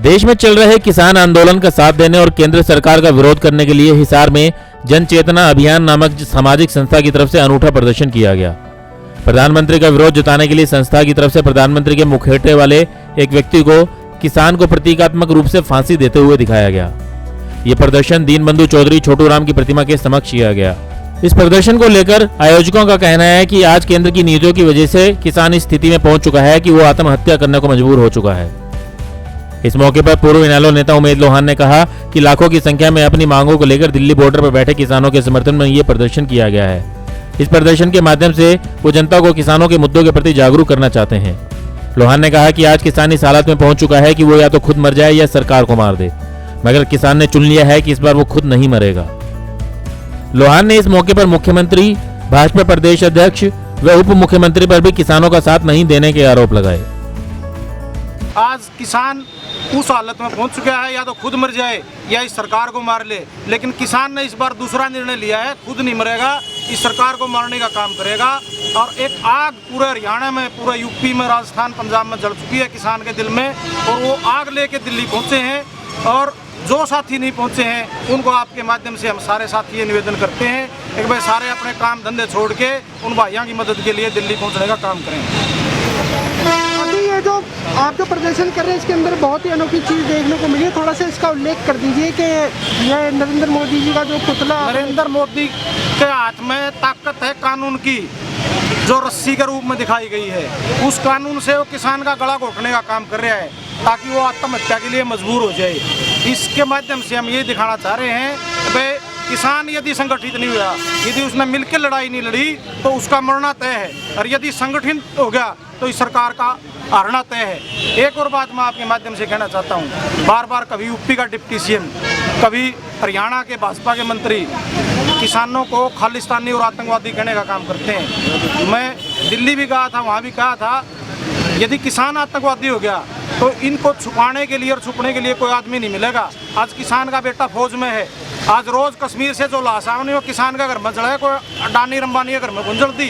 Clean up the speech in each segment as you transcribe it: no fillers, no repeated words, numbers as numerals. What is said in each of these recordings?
देश में चल रहे किसान आंदोलन का साथ देने और केंद्र सरकार का विरोध करने के लिए हिसार में जन चेतना अभियान नामक सामाजिक संस्था की तरफ से अनूठा प्रदर्शन किया गया। प्रधानमंत्री का विरोध जताने के लिए संस्था की तरफ से प्रधानमंत्री के मुखौटे वाले एक व्यक्ति को किसान को प्रतीकात्मक रूप से फांसी देते हुए दिखाया गया। ये प्रदर्शन दीनबंधु चौधरी छोटू राम की प्रतिमा के समक्ष किया गया। इस प्रदर्शन को लेकर आयोजकों का कहना है कि आज केंद्र की नीतियों की वजह से किसान इस स्थिति में पहुंच चुका है कि वो आत्महत्या करने को मजबूर हो चुका है। इस मौके पर पूर्व इनेलो नेता उमेद लोहान ने कहा कि लाखों की संख्या में अपनी मांगों को लेकर दिल्ली बॉर्डर पर बैठे किसानों के समर्थन में ये प्रदर्शन किया गया है। इस प्रदर्शन के माध्यम से वो जनता को किसानों के मुद्दों के प्रति जागरूक करना चाहते हैं। लोहान ने कहा कि आज किसान इस हालत में पहुंच चुका है कि वो या तो खुद मर जाए या सरकार को मार दे, मगर किसान ने चुन लिया है कि इस बार वो खुद नहीं मरेगा। लोहान ने इस मौके पर मुख्यमंत्री, भाजपा प्रदेश अध्यक्ष व उप मुख्यमंत्री पर भी किसानों का साथ नहीं देने के आरोप लगाए। आज किसान उस हालत में पहुंच चुका है, या तो खुद मर जाए या इस सरकार को मार ले, लेकिन किसान ने इस बार दूसरा निर्णय लिया है, खुद नहीं मरेगा, इस सरकार को मारने का काम करेगा। और एक आग पूरे हरियाणा में, पूरे यूपी में, राजस्थान, पंजाब में जल चुकी है किसान के दिल में, और वो आग लेके दिल्ली पहुंचे हैं। और जो साथी नहीं पहुंचे हैं उनको आपके माध्यम से हम सारे साथी ये निवेदन करते हैं कि भाई सारे अपने काम धंधे छोड़ के उन भाइयों की मदद के लिए दिल्ली पहुंचने का काम करें। अभी ये जो आप जो प्रदर्शन कर रहे हैं इसके अंदर बहुत ही अनोखी चीज़ देखने को मिली है, थोड़ा सा इसका उल्लेख कर दीजिए कि यह नरेंद्र मोदी जी का जो पुतला, नरेंद्र मोदी के हाथ में ताकत है कानून की, जो रस्सी के रूप में दिखाई गई है। उस कानून से वो किसान का गला घोटने का काम कर रहा है ताकि वो आत्महत्या के लिए मजबूर हो जाए। इसके माध्यम से हम ये दिखाना चाह रहे हैं कि भाई किसान यदि संगठित नहीं हुआ, यदि उसने मिलकर लड़ाई नहीं लड़ी तो उसका मरना तय है, और यदि संगठित हो गया तो इस सरकार का हारना तय है। एक और बात मैं आपके माध्यम से कहना चाहता हूँ, बार बार कभी यूपी का डिप्टी सीएम, कभी हरियाणा के भाजपा के मंत्री किसानों को खालिस्तानी और आतंकवादी कहने का काम करते हैं। मैं दिल्ली भी गया था, वहाँ भी कहा था यदि किसान आतंकवादी हो गया तो इनको छुपाने के लिए और छुपने के लिए कोई आदमी नहीं मिलेगा। आज किसान का बेटा फौज में है, आज रोज कश्मीर से जो लाश आने वो किसान का घर में जड़ा है, कोई अडानी अंबानी के घर में गुंजल दी।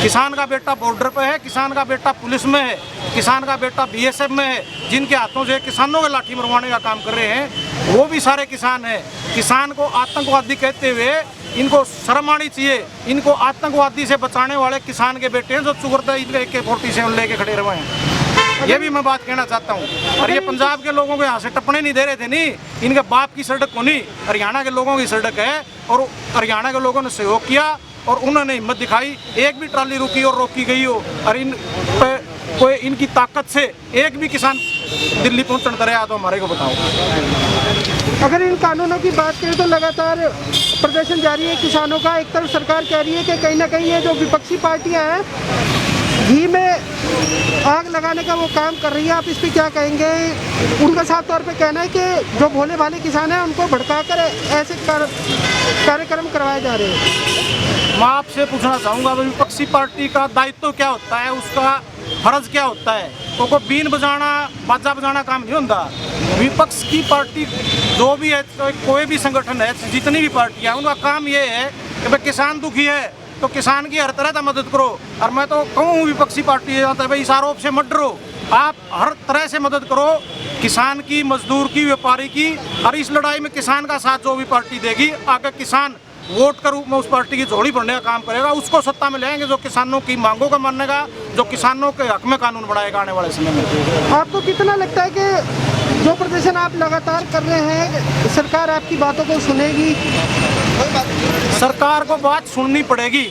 किसान का बेटा बॉर्डर पे है, किसान का बेटा पुलिस में है, किसान का बेटा बीएसएफ में है, जिनके हाथों से किसानों के लाठी मरवाने का काम कर रहे हैं, वो भी सारे किसान हैं। किसान को आतंकवादी कहते हुए इनको शर्म आनी चाहिए। इनको आतंकवादी से बचाने वाले किसान के बेटे हैं जो चुगरदा AK-47 लेके खड़े रहे हैं। ये भी मैं बात कहना चाहता हूँ। और ये पंजाब के लोगों को यहाँ से टपने नहीं दे रहे थे, नहीं, इनके बाप की सड़क को नहीं, हरियाणा के लोगों की सड़क है, और हरियाणा के लोगों ने सहयोग किया और उन्होंने हिम्मत दिखाई। एक भी ट्राली रुकी और रोकी गई हो और इन पे कोई इनकी ताकत से एक भी किसान दिल्ली पहुँचने दे तो हमारे को बताओ। अगर इन कानूनों की बात करें तो लगातार प्रदर्शन जारी है किसानों का। एक तरफ सरकार कह रही है कि कहीं ना कहीं ये जो विपक्षी पार्टियां हैं घी में आग लगाने का वो काम कर रही है, आप इस पर क्या कहेंगे? उनका साफ तौर पे कहना है कि जो भोले भाले किसान हैं उनको भड़काकर ऐसे कार्यक्रम करवाए जा रहे हैं। मैं आपसे पूछना चाहूँगा विपक्षी पार्टी का दायित्व क्या होता है, उसका फर्ज क्या होता है? तो बीन बजाना, बाजा बजाना काम नहीं होता। विपक्ष की पार्टी जो भी है, कोई भी संगठन है, जितनी भी पार्टियाँ हैं, उनका काम ये है कि भाई किसान दुखी है तो किसान की हर तरह का मदद करो। और मैं तो कहूँ विपक्षी पार्टी है भाई इस आरोप से मत डरो, आप हर तरह से मदद करो किसान की, मजदूर की, व्यापारी की। और इस लड़ाई में किसान का साथ जो भी पार्टी देगी, आगे किसान वोट के रूप में उस पार्टी की झोली भरने का काम करेगा, उसको सत्ता में लाएंगे जो किसानों की मांगों का मानने का, जो किसानों के हक में कानून बढ़ाएगा आने वाले समय में। आपको कितना लगता है कि जो प्रदर्शन आप लगातार कर रहे हैं सरकार आपकी बातों को सुनेगी? सरकार को बात सुननी पड़ेगी।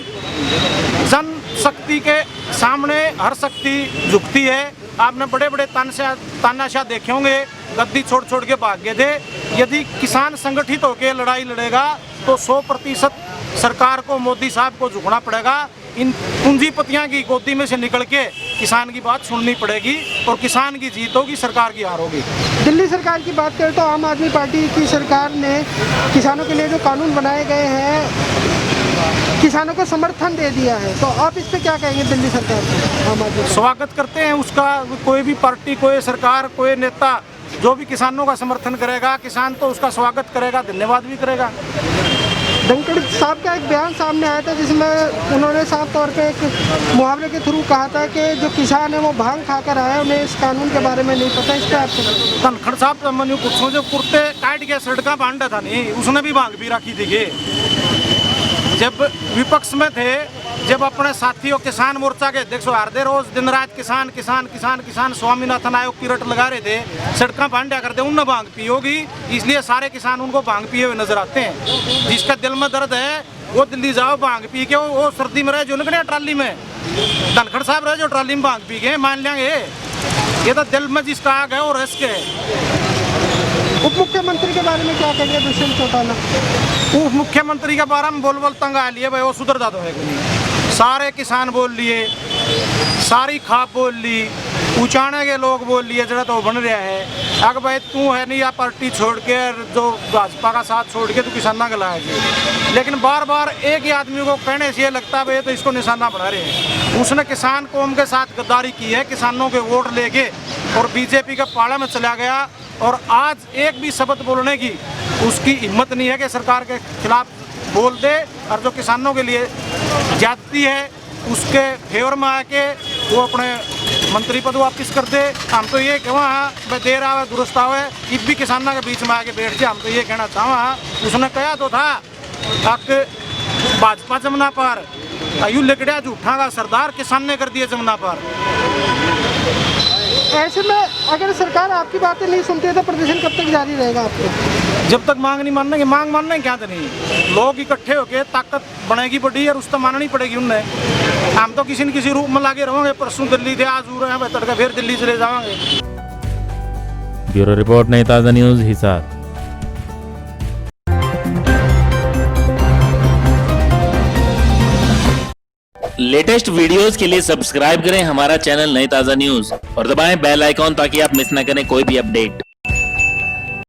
जन शक्ति के सामने हर शक्ति झुकती है। आपने बड़े बड़े तानाशाह देखे होंगे, गद्दी छोड़ छोड़ के भाग गए थे। यदि किसान संगठित होकर लड़ाई लड़ेगा तो 100% सरकार को, मोदी साहब को झुकना पड़ेगा। इन पूंजीपतियों की गोदी में से निकल के किसान की बात सुननी पड़ेगी और किसान की जीत होगी, सरकार की हार होगी। दिल्ली सरकार की बात करें तो आम आदमी पार्टी की सरकार ने किसानों के लिए जो कानून बनाए गए हैं किसानों को समर्थन दे दिया है, तो आप इस पे क्या कहेंगे? दिल्ली सरकार को आम आदमी स्वागत करते हैं उसका। कोई भी पार्टी, कोई सरकार, कोई नेता जो भी किसानों का समर्थन करेगा, किसान तो उसका स्वागत करेगा, धन्यवाद भी करेगा। धनखड़ साहब का एक बयान सामने आया था जिसमें उन्होंने साफ तौर पे एक मुहावरे के थ्रू कहा था कि जो किसान है वो भांग खाकर आए, उन्हें इस कानून के बारे में नहीं पता। इस पर आप धनखड़ साहब तो मनु कुछ जो कुर्ते काट के सड़का बांधा था नहीं, उसने भी भांग भी रखी थी। जब विपक्ष में थे, जब अपने साथियों किसान मोर्चा के अध्यक्ष हारदे रोज दिन रात किसान किसान किसान किसान स्वामीनाथन आयोग की रट लगा रहे थे, सड़कें बांधा करते, उनने भांग पी होगी, इसलिए सारे किसान उनको भांग पिए हुए नजर आते हैं। जिसका दिल में दर्द है वो दिल्ली जाओ भांग पी के, वो सर्दी में रहे जो निकले ट्राली में, धनखड़ साहब रहे जो ट्राली में भांग पी के, मान लेंगे ये तो दिल में जिसका आग है और इसके। उप मुख्यमंत्री के बारे में क्या कहेंगे दुष्यंत चौटाला? उप मुख्यमंत्री के बारे में बोल तंग आ लिए भाई, वो सुधर जाता है कि नहीं। सारे किसान बोल लिए, सारी खाप बोल ली, उचाने के लोग बोल लिए, जरा तो बन रहा है। अगर भाई तू है नहीं या पार्टी छोड़ के जो भाजपा का साथ छोड़ के तू किसाना का लाएगी, लेकिन बार बार एक ही आदमी को कहने से ये लगता है तो इसको निशाना बना रहे हैं। उसने किसान कौम के साथ गद्दारी की है, किसानों के वोट लेके और बीजेपी के पाला में चला गया, और आज एक भी शब्द बोलने की उसकी हिम्मत नहीं है कि सरकार के खिलाफ बोल दे, और जो किसानों के लिए ज्यादती है उसके फेवर में आके वो अपने मंत्री पद वापिस कर दे। हम तो ये कहवा है देर आवे दुरुस्त आवे, इब भी किसानों के बीच में आके बैठ जाए, हम तो ये कहना चाहवा। उसने कहा तो था भाजपा जमुना पर अयू लिकड़िया झूठा का सरदार, किसान ने कर दिया जमुना पर। ऐसे में अगर सरकार आपकी बातें नहीं सुनती है तो प्रदर्शन कब तक जारी रहेगा आपको? जब तक मांग नहीं मानने की, मांग मानने क्या तो नहीं, लोग इकट्ठे होके ताकत बनेगी बड़ी और उस तो माननी पड़ेगी उन्हें। हम तो किसी न किसी रूप में लागे रहोगे, परसों दिल्ली थे, आज हो रहे हैं, तड़के फिर दिल्ली चले जाएंगे। ब्यूरो रिपोर्ट, नई ताज़ा न्यूज़, हिसार। लेटेस्ट वीडियोस के लिए सब्सक्राइब करें हमारा चैनल नई ताज़ा न्यूज़ और दबाएं बेल आइकॉन ताकि आप मिस ना करें कोई भी अपडेट।